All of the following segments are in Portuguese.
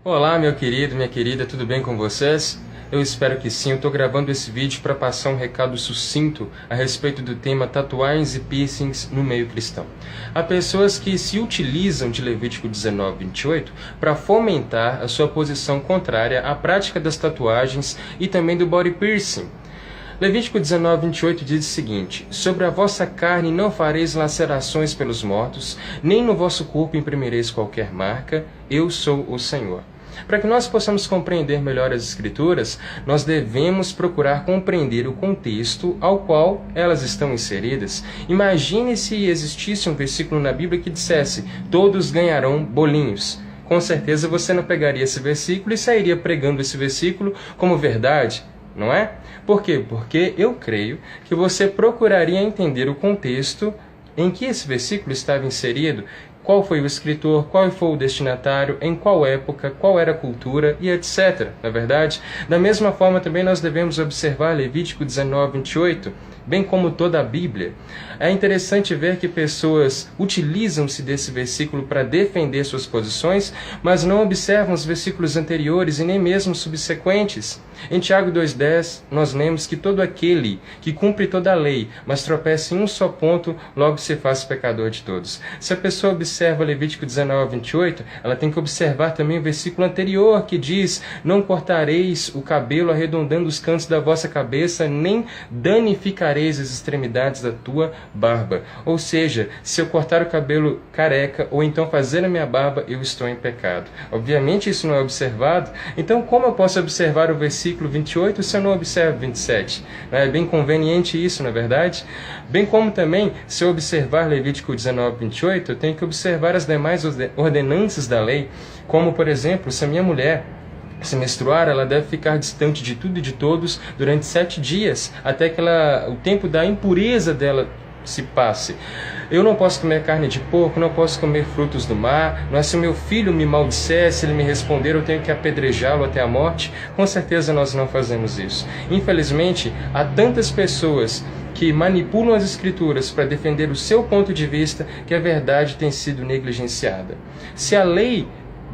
Olá, meu querido, minha querida, tudo bem com vocês? Eu espero que sim. Eu estou gravando esse vídeo para passar um recado sucinto a respeito do tema tatuagens e piercings no meio cristão. Há pessoas que se utilizam de Levítico 19:28 para fomentar a sua posição contrária à prática das tatuagens e também do body piercing. Levítico 19:28 diz o seguinte: sobre a vossa carne não fareis lacerações pelos mortos, nem no vosso corpo imprimireis qualquer marca, eu sou o Senhor. Para que nós possamos compreender melhor as Escrituras, nós devemos procurar compreender o contexto ao qual elas estão inseridas. Imagine se existisse um versículo na Bíblia que dissesse: todos ganharão bolinhos. Com certeza você não pegaria esse versículo e sairia pregando esse versículo como verdade, não é? Por quê? Porque eu creio que você procuraria entender o contexto em que esse versículo estava inserido, qual foi o escritor, qual foi o destinatário, em qual época, qual era a cultura e etc. Na verdade, da mesma forma também nós devemos observar Levítico 19:28, bem como toda a Bíblia. É interessante ver que pessoas utilizam-se desse versículo para defender suas posições, mas não observam os versículos anteriores e nem mesmo subsequentes. Em Tiago 2:10, nós lemos que todo aquele que cumpre toda a lei, mas tropeça em um só ponto, logo se faz pecador de todos. Se a pessoa observa Levítico 19:28, ela tem que observar também o versículo anterior, que diz: não cortareis o cabelo arredondando os cantos da vossa cabeça, nem danificareis as extremidades da tua barba. Ou seja, se eu cortar o cabelo careca, ou então fazer a minha barba, eu estou em pecado. Obviamente isso não é observado, então como eu posso observar o versículo 28 se eu não observo 27? É bem conveniente isso, na verdade? Bem como também, se eu observar Levítico 19:28, eu tenho que observar as demais ordenanças da lei, como, por exemplo, se a minha mulher se menstruar, ela deve ficar distante de tudo e de todos durante 7 dias, até que o tempo da impureza dela se passe. Eu não posso comer carne de porco, não posso comer frutos do mar. Mas se o meu filho me maldisser, se ele me responder, eu tenho que apedrejá-lo até a morte. Com certeza nós não fazemos isso. Infelizmente, há tantas pessoas que manipulam as Escrituras para defender o seu ponto de vista que a verdade tem sido negligenciada. Se a lei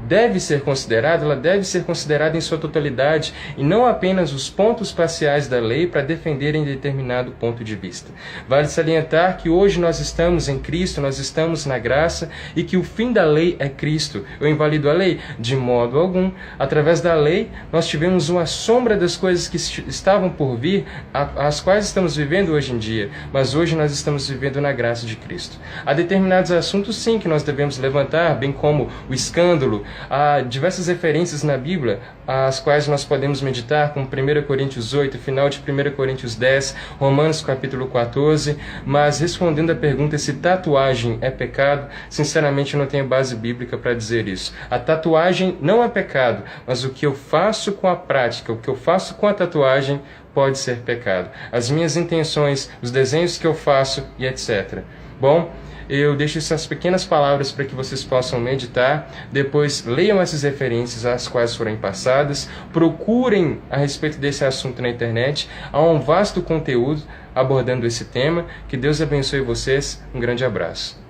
deve ser considerada, ela deve ser considerada em sua totalidade e não apenas os pontos parciais da lei para defenderem determinado ponto de vista. Vale salientar que hoje nós estamos em Cristo, nós estamos na graça e que o fim da lei é Cristo. Eu invalido a lei? De modo algum. Através da lei, nós tivemos uma sombra das coisas que estavam por vir, as quais estamos vivendo hoje em dia, mas hoje nós estamos vivendo na graça de Cristo. Há determinados assuntos, sim, que nós devemos levantar, bem como o escândalo. Há diversas referências na Bíblia, as quais nós podemos meditar, como 1 Coríntios 8, final de 1 Coríntios 10, Romanos capítulo 14, mas respondendo à pergunta se tatuagem é pecado, sinceramente eu não tenho base bíblica para dizer isso. A tatuagem não é pecado, mas o que eu faço com a prática, o que eu faço com a tatuagem pode ser pecado. As minhas intenções, os desenhos que eu faço e etc. Bom, eu deixo essas pequenas palavras para que vocês possam meditar, depois leiam essas referências às quais forem passadas, procurem a respeito desse assunto na internet, há um vasto conteúdo abordando esse tema. Que Deus abençoe vocês, um grande abraço.